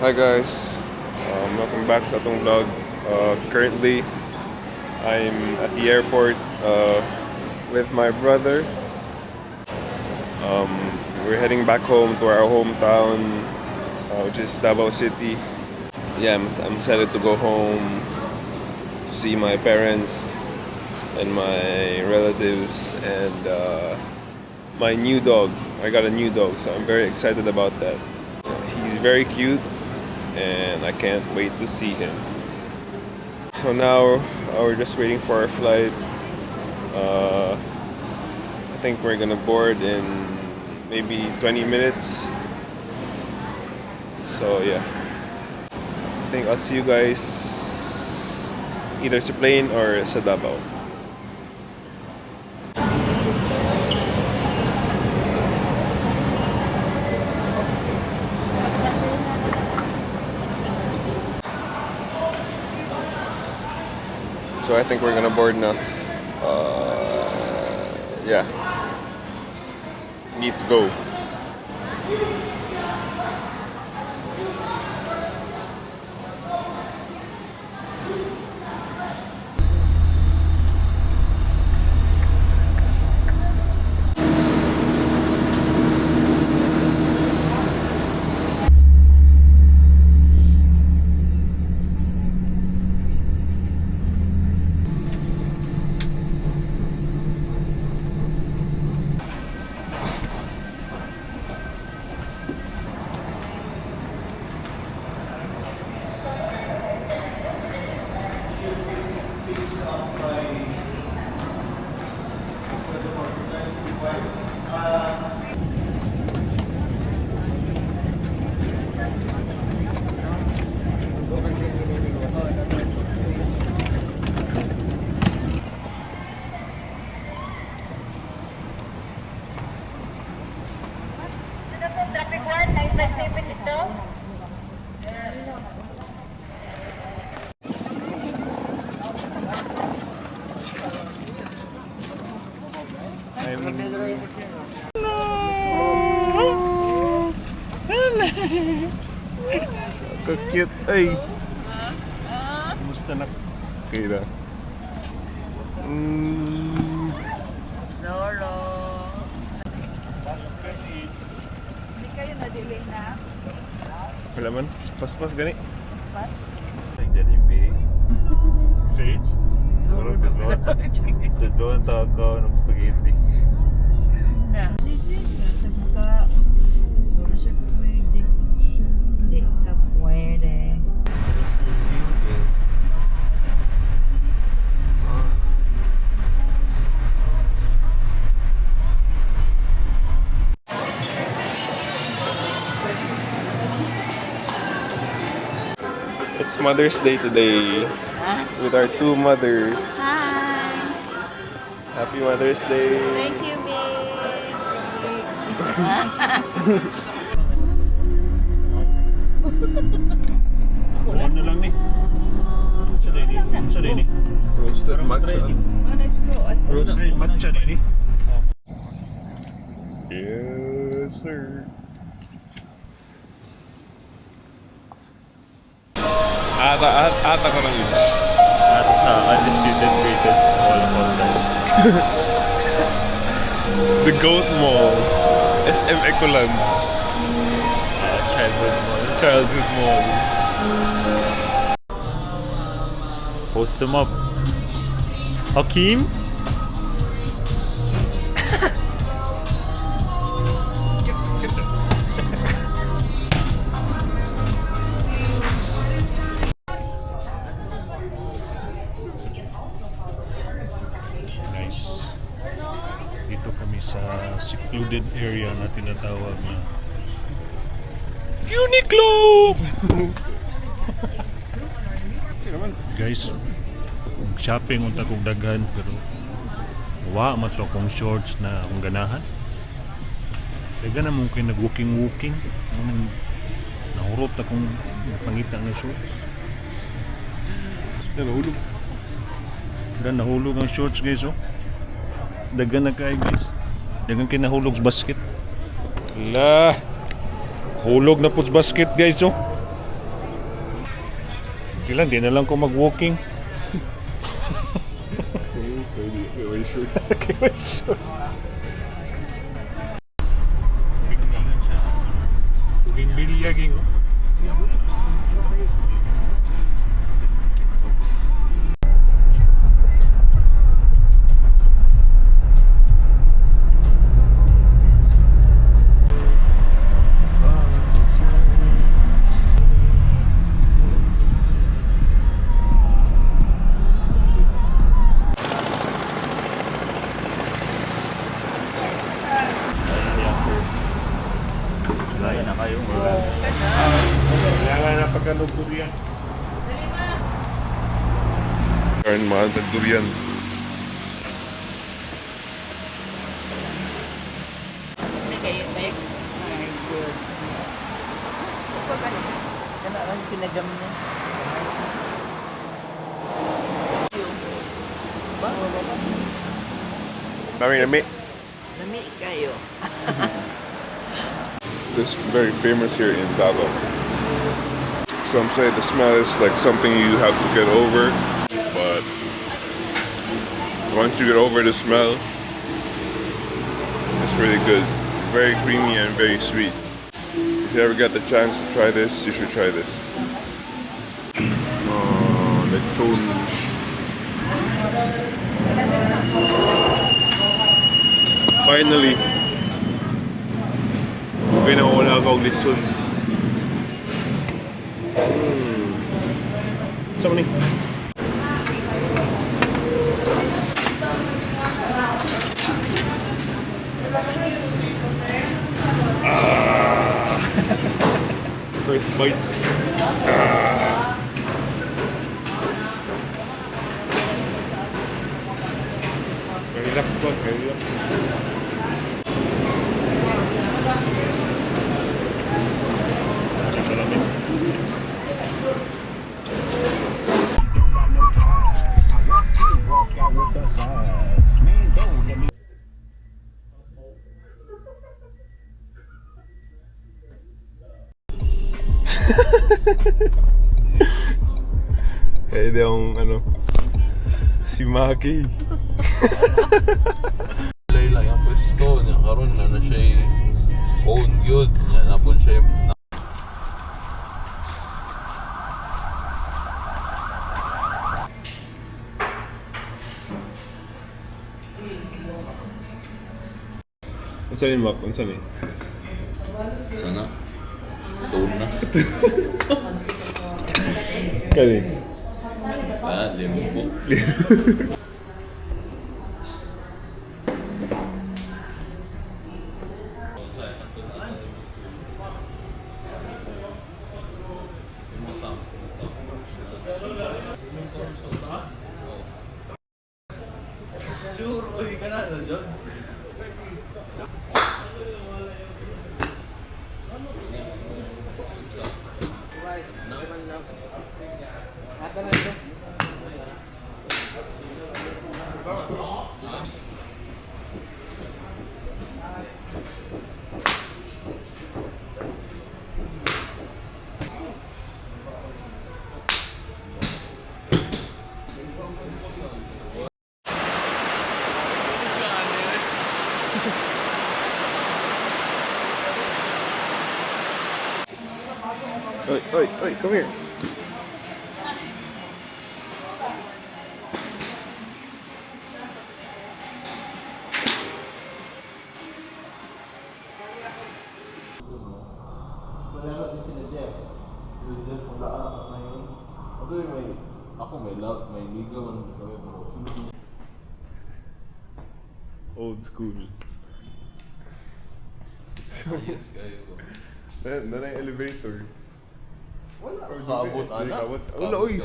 Hi guys, welcome back sa atong vlog. Currently, I'm at the airport with my brother. We're heading back home to our hometown, which is Davao City. Yeah, I'm excited to go home to see my parents and my relatives and my new dog. I got a new dog, so I'm very excited about that. He's very cute and I can't wait to see him. So now we're just waiting for our flight. I think we're gonna board in maybe 20 minutes. So yeah, I think I'll see you guys either sa plane or sa Davao. So I think we're gonna board now. Yeah. Need to go. Ka-cute ay. Kumusta na? Okay na. Zoro. Hindi kayo na-delay na? Wala man. Pas-pas gani. Pas-pas? Jollibee. Sage? Zoro na Tudloan ta ako ng spaghetti. na. Sa buka. Zoro siya pwede. Hindi ka pwede. It's Mother's Day today with our two mothers. Hi! Happy Mother's Day. Thank you, Mix. Ano lang ni? Sa dini. Roasted matcha. Honest to. Roasted Matcha dini. Yes, sir. Ata ka lang yun. At sa undisputed greatest all of all time. The Goat Mall. SM Ecoland. Childhood mall. Childhood Mall. Post them up. Hakeem? Nice. Dito kami sa secluded area na tinatawag na Uniqlo! Guys, shopping unta kong daghan pero wa mato akong shorts na akong ganahan. Kaya na mong kayo nag-walking-walking. Nahurot akong pangita ng shorts. Nahulog. Nahulog ang shorts guys oh. Dagan na kayo guys. Dagan kayo nahulog sa basket. La. Hulog na po sa basket guys oh. Sige lang, di na lang ko mag-walking. Way shorts. Tubing bilyaging, oh. Gaya na kayo, wala na pagkalugod yan. Turn mahal ng durian. Hindi kayo, Tek. Ay, good. Pag ano, kana lang pinagam niya. Ba? Dami na may. Nami kayo. This is very famous here in Davao. Some say the smell is like something you have to get over, but once you get over the smell, it's really good. Very creamy and very sweet. If you ever get the chance to try this, you should try this. Oh, lechon. Finally, pinawala ako lechon. Sama ni. First bite. Very rough, very rough. Kaya di akong ano, si Maki. Layla yung pwesto niya karon na siya own good niya napon siya Unsa ni Mac? Unsa ni? sana tuna Kani? limbo Oi, come here. Malaro din sila Jeff. Sila Jeff wala ngayon. Ako may ligawan kami bro. Old school. Ayos kayo bro. Na yung elevator. Wala kaabot ana. Wala, oy,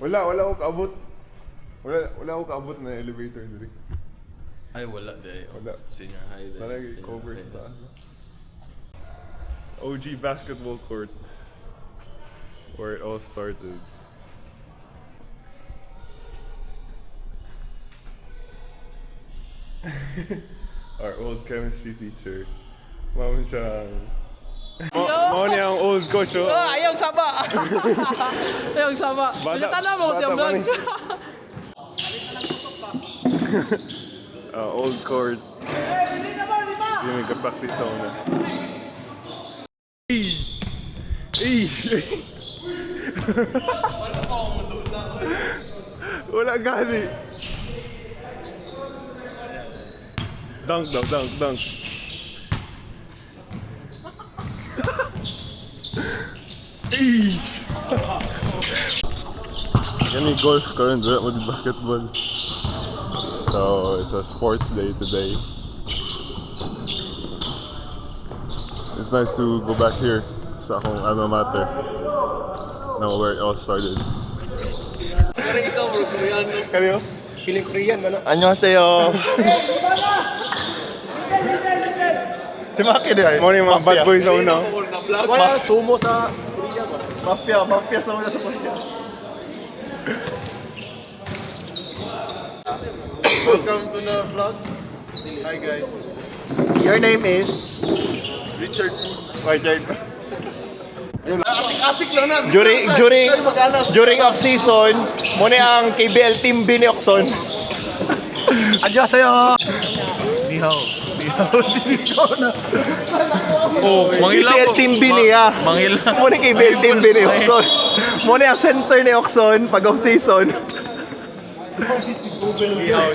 wala ako kaabot. Wala ako kaabot na elevator diri. Ay wala day. Wala. Senior high day. Wala yung cover sa OG basketball court where it all started. Our old chemistry teacher. Mama siya Mo niya ang old coach, oh. Ayaw saba. Ayaw saba. Tanong mo siya vlog. Old court. Yung may ka-practice ako na. Wala gani. Dunk. Yan yung golf karon, dito mo di basketball. So, it's a sports day today. It's nice to go back here sa akong alma mater. Now where it all started. Kaya Feeling Korean man. 안녕하세요. Si Maki din. mo yung mga bad boys sa una. Wala sumo sa Korea ba? Mafia sa una sa Korea. Welcome to the vlog. Hi guys. Your name is Richard. Asik lang na. During off season, muna ang KBL team Biniokson. 안녕하세요. 니하오. KBL team Biniya. Muna KBL team Biniokson. Muna ang center ni Okson pag off season. Nihaw.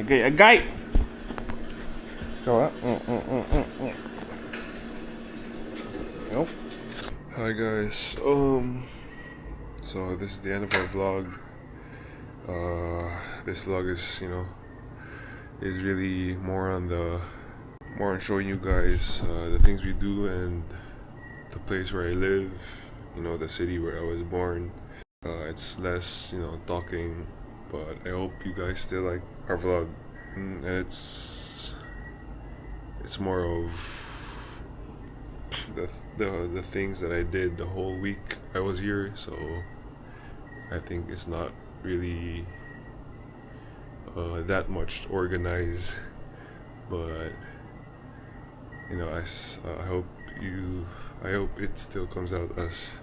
Agay. Hi guys. So this is the end of our vlog. This vlog is, is really more on showing you guys the things we do and the place where I live, the city where I was born. It's less, talking, but I hope you guys still like our vlog. And it's more of the things that I did the whole week I was here, so I think it's not really that much organized, but I hope it still comes out as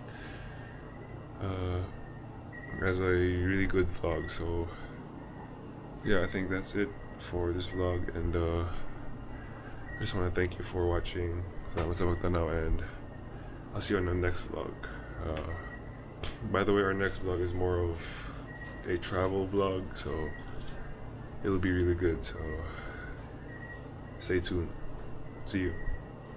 a really good vlog. So yeah, I think that's it for this vlog, and I just want to thank you for watching. Salamat sa pagtanaw, and I'll see you on the next vlog. By the way, our next vlog is more of a travel vlog, so it'll be really good, so stay tuned. See you.